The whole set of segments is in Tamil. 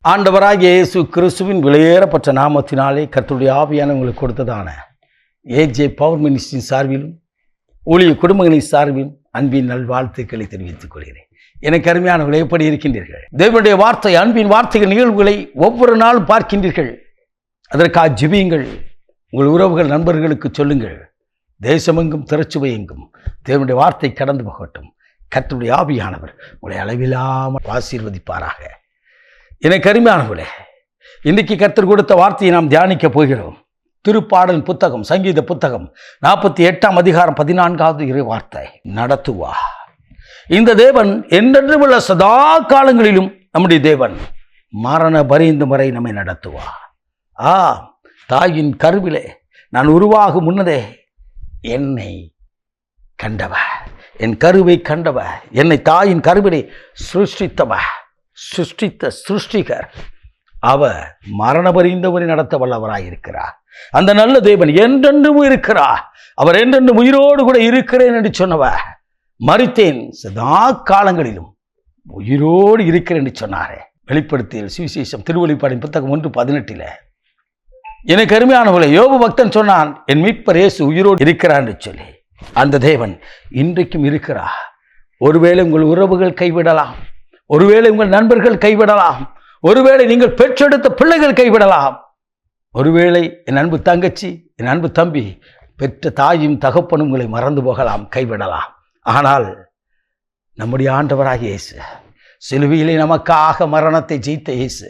ஆண்டவராகிய இயேசு கிறிஸ்துவின் விலையேறப்பட்ட நாமத்தினாலே கர்த்தருடைய ஆவியான உங்களுக்கு கொடுத்ததான ஏஜே பவர் மினிஸ்ட்ரியின் சார்பிலும் ஊழிய குடும்பங்களின் சார்பிலும் அன்பின் நல்வாழ்த்துக்களை தெரிவித்துக் கொள்கிறேன். எனக்கு அருமையானவர்கள் எப்படி இருக்கின்றீர்கள்? தேவனுடைய வார்த்தை, அன்பின் வார்த்தைகள் நிகழ்வுகளை ஒவ்வொரு நாளும் பார்க்கின்றீர்கள். அதற்காக ஜெபியுங்கள். உங்கள் உறவுகள், நண்பர்களுக்கு சொல்லுங்கள். தேசமெங்கும் திரச்சுவை எங்கும் தேவனுடைய வார்த்தை கடந்து போகட்டும். கர்த்தருடைய ஆவியானவர் உங்களை அளவில்லாமல் ஆசீர்வதிப்பாராக. எனக்கு அருமையானவர்களே, இன்றைக்கு கர்த்தர் கொடுத்த வார்த்தையை நாம் தியானிக்க போகிறோம். திருப்பாடல் புத்தகம், சங்கீத புத்தகம் 48ஆம் அதிகாரம் 14வது இறை வார்த்தை. நடத்துவா. இந்த தேவன் என்றென்றும் உள்ள சதா காலங்களிலும் நம்முடைய தேவன் மரண பரியந்தம் வரை நம்மை நடத்துவா. தாயின் கருவிலே நான் உருவாகும் முன்னதே என்னை கண்டவ, என் கருவை கண்டவ, என்னை தாயின் கருவிலே சிருஷ்டித்த சிருஷ்டிகர் அவர் மரண பரிந்தவரை நடத்த வல்லவராயிருக்கிறார். அந்த நல்ல தேவன் என்றென்றும் இருக்கிறார். அவர் என்றென்றும் உயிரோடு கூட இருக்கிறேன் என்று சொன்னவர், மரித்தேன் சதா காலங்களிலும் உயிரோடு இருக்கிறேன் என்று சொன்னாரே. வெளிப்படுத்தியல் சுவிசேஷம் திருவெளிப்பாடின் புத்தகம் 1:18 எனக்கு அருமையானவர்களே, யோபு பக்தன் சொன்னான், என் மீட்பர் இயேசு உயிரோடு இருக்கிறார் என்று சொல்லி. அந்த தேவன் இன்றைக்கும் இருக்கிறார். ஒருவேளை உங்கள் உறவுகள் கைவிடலாம், ஒருவேளை உங்கள் நண்பர்கள் கைவிடலாம், ஒருவேளை நீங்கள் பெற்றெடுத்த பிள்ளைகள் கைவிடலாம், ஒருவேளை என் அன்பு தங்கச்சி, என் அன்பு தம்பி, பெற்ற தாயும் தகப்பனும் உங்களை மறந்து போகலாம், கைவிடலாம். ஆனால் நம்முடைய ஆண்டவராகிய இயேசு, சிலுவையிலே நமக்காக மரணத்தை ஜெயித்த இயேசு,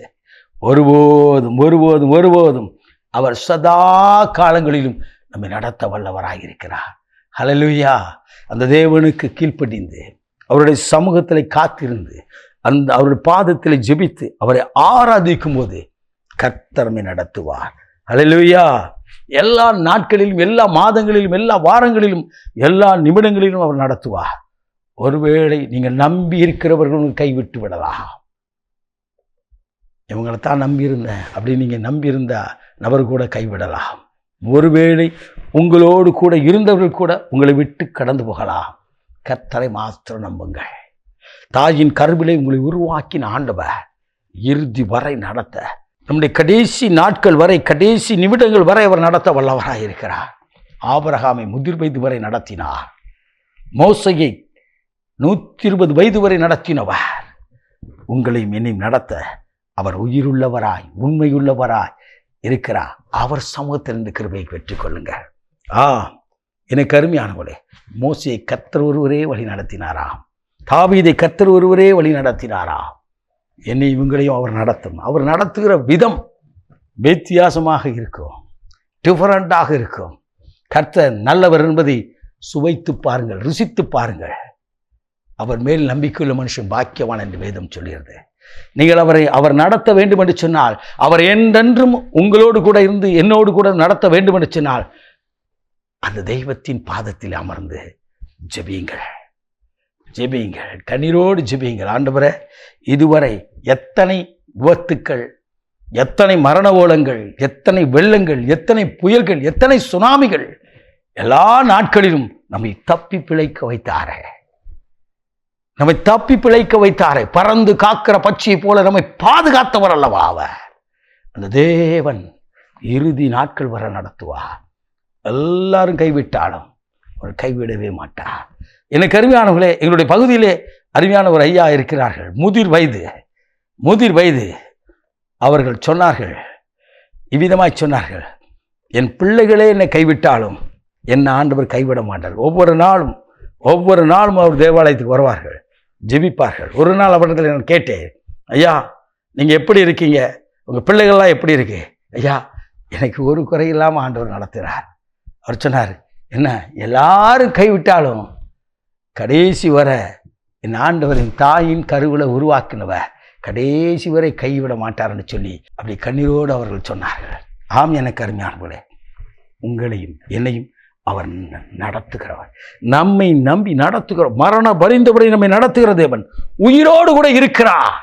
ஒருபோதும் ஒருபோதும் ஒருபோதும் அவர் சதா காலங்களிலும் நம்மை நடத்த வல்லவராயிருக்கிறார். ஹல்லேலூயா. அந்த தேவனுக்கு கீழ்ப்படிந்து அவருடைய சமூகத்தில் காத்திருந்து அவருடைய பாதத்தில் ஜெபித்து அவரை ஆராதிக்கும் போது கர்த்தரை நடத்துவார். ஹல்லேலூயா. எல்லா நாட்களிலும், எல்லா மாதங்களிலும், எல்லா வாரங்களிலும், எல்லா நிமிடங்களிலும் அவர் நடத்துவார். ஒருவேளை நீங்கள் நம்பி இருக்கிறவர்களும் கைவிட்டு விடலாம். இவங்களைத்தான் நம்பியிருந்தேன் அப்படின்னு நீங்கள் நம்பியிருந்தா நபர் கூட கைவிடலாம். ஒருவேளை உங்களோடு கூட இருந்தவர்கள் கூட உங்களை விட்டு கடந்து போகலாம். கர்த்தரை மாத்திரம் நம்புங்கள். தாயின் கருவிலை உங்களை உருவாக்கின ஆண்டவர் இறுதி வரை நடத்த, நம்முடைய கடைசி நாட்கள் வரை, கடைசி நிமிடங்கள் வரை அவர் நடத்த வல்லவராக இருக்கிறார். ஆபிரகாமை முதிர் வயது வரை நடத்தினார். மோசையை 120 வயது வரை நடத்தினவர் உங்களையும் என்னையும் நடத்த அவர் உயிருள்ளவராய், உண்மையுள்ளவராய் இருக்கிறார். அவர் சமூகத்திலிருந்து கிருபையை பெற்றுக்கொள்ளுங்கள். எனக்கு அருமையானவர்களே, மோசையை கர்த்தர் ஒருவரே வழி நடத்தினாராம். தாவீதை கர்த்தர் ஒருவரே வழி நடத்தினாராம். என்னை இவங்களையும் அவர் நடத்தும். அவர் நடத்துகிற விதம் வித்தியாசமாக இருக்கும், டிஃபரண்டாக இருக்கும். கர்த்தர் நல்லவர் என்பதை சுவைத்து பாருங்கள், ருசித்து பாருங்கள். அவர் மேல் நம்பிக்கையுள்ள மனுஷன் பாக்கியவான் என்று வேதம் சொல்கிறது. நீங்கள் அவர் நடத்த வேண்டும் என்று சொன்னால், அவர் என்றென்றும் உங்களோடு கூட இருந்து என்னோடு கூட நடத்த வேண்டும் என்று சொன்னால், அந்த தெய்வத்தின் பாதத்தில் அமர்ந்து ஜெபியுங்கள், ஜெபியுங்கள், கண்ணீரோடு ஜெபியுங்கள். ஆண்டவரே, இதுவரை எத்தனை விபத்துக்கள், எத்தனை மரண ஓலங்கள், எத்தனை வெள்ளங்கள், எத்தனை புயல்கள், எத்தனை சுனாமிகள், எல்லா நாட்களிலும் நம்மை தப்பி பிழைக்க வைத்தாரே, நம்மை தப்பி பிழைக்க வைத்தாரே. பறந்து காக்கிற பட்சியை போல நம்மை பாதுகாத்தவர் அல்லவா அவர். அந்த தேவன் இறுதி நாட்கள் வர நடத்துவார். எல்லாரும் கைவிட்டாலும் அவர் கைவிடவே மாட்டார். எனக்கு அருமையானவர்களே, எங்களுடைய பகுதியிலே அருமையான ஒரு ஐயா இருக்கிறார்கள். முதிர் வயது அவர்கள் சொன்னார்கள், இவ்விதமாய் சொன்னார்கள், என் பிள்ளைகளே என்னை கைவிட்டாலும் என்ன ஆண்டவர் கைவிட மாட்டார். ஒவ்வொரு நாளும் அவர் தேவாலயத்துக்கு வருவார்கள், ஜெபிப்பார்கள். ஒரு நாள் அவர்கள் நான் கேட்டேன், ஐயா நீங்கள் எப்படி இருக்கீங்க, உங்கள் பிள்ளைகள்லாம் எப்படி இருக்கு? ஐயா, எனக்கு ஒரு குறை இல்லாமல் ஆண்டவர் நடத்துகிறார். அவர் சொன்னார், என்ன எல்லாரும் கைவிட்டாலும் கடைசி வர என் ஆண்டவரின் தாயின் கருவில் உருவாக்கினவர் கடைசி வரை கைவிட மாட்டார்னு சொல்லி அப்படி கண்ணீரோடு அவர்கள் சொன்னார்கள். ஆம், எனக்கு அருமையானவர்களே, உங்களையும் என்னையும் அவர் நடத்துகிறவர், நம்மை நம்பி நடத்துகிறவர், மரண பரிந்தவரை நம்மை நடத்துகிற தேவன் உயிரோடு கூட இருக்கிறார்.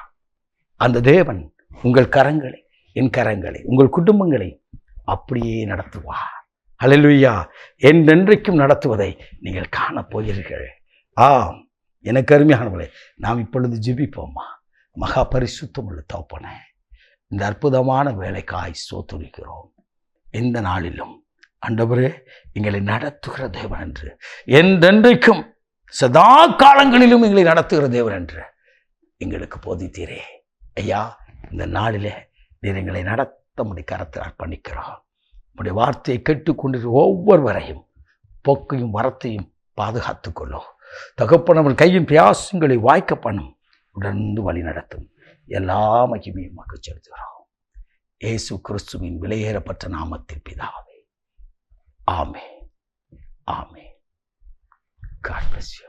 அந்த தேவன் உங்கள் கரங்களை, என் கரங்களை, உங்கள் குடும்பங்களை அப்படியே நடத்துவார். ஹல்லேலூயா. என்றென்றைக்கும் நடத்துவதை நீங்கள் காணப்போகிறீர்கள். எனக்கு அருமையானவர்களே, நாம் இப்பொழுது ஜெபிப்போமா. மகா பரிசுத்தமுள்ள தகப்பனே, இந்த அற்புதமான வேலைக்காய் ஸ்தோத்திரிக்கிறோம். இந்த நாளிலும் ஆண்டவரே எங்களை நடத்துகிற தேவன் என்று, என்றென்றைக்கும் சதா காலங்களிலும் எங்களை நடத்துகிற தேவன் என்று எங்களுக்கு போதித்தீரே ஐயா. இந்த நாளிலே நீர் எங்களை நடத்த முடிய கரத்தில் அர்ப்பணிக்கிறோம். உடைய வார்த்தையை கேட்டுக்கொண்டிருக்கிற ஒவ்வொருவரையும் போக்கையும் வரத்தையும் பாதுகாத்துக் கொள்ளும். தகப்பனவன் கையின் பிரயாசங்களை வாய்க்க பண்ணும், உடனே வழி நடத்தும். எல்லா மகிமையும் மக்கள் செலுத்துகிறோம். இயேசு கிறிஸ்துவின் விலையேறப்பட்ட நாமத்தில் பிதாவே, ஆமென். ஆமென். God bless you.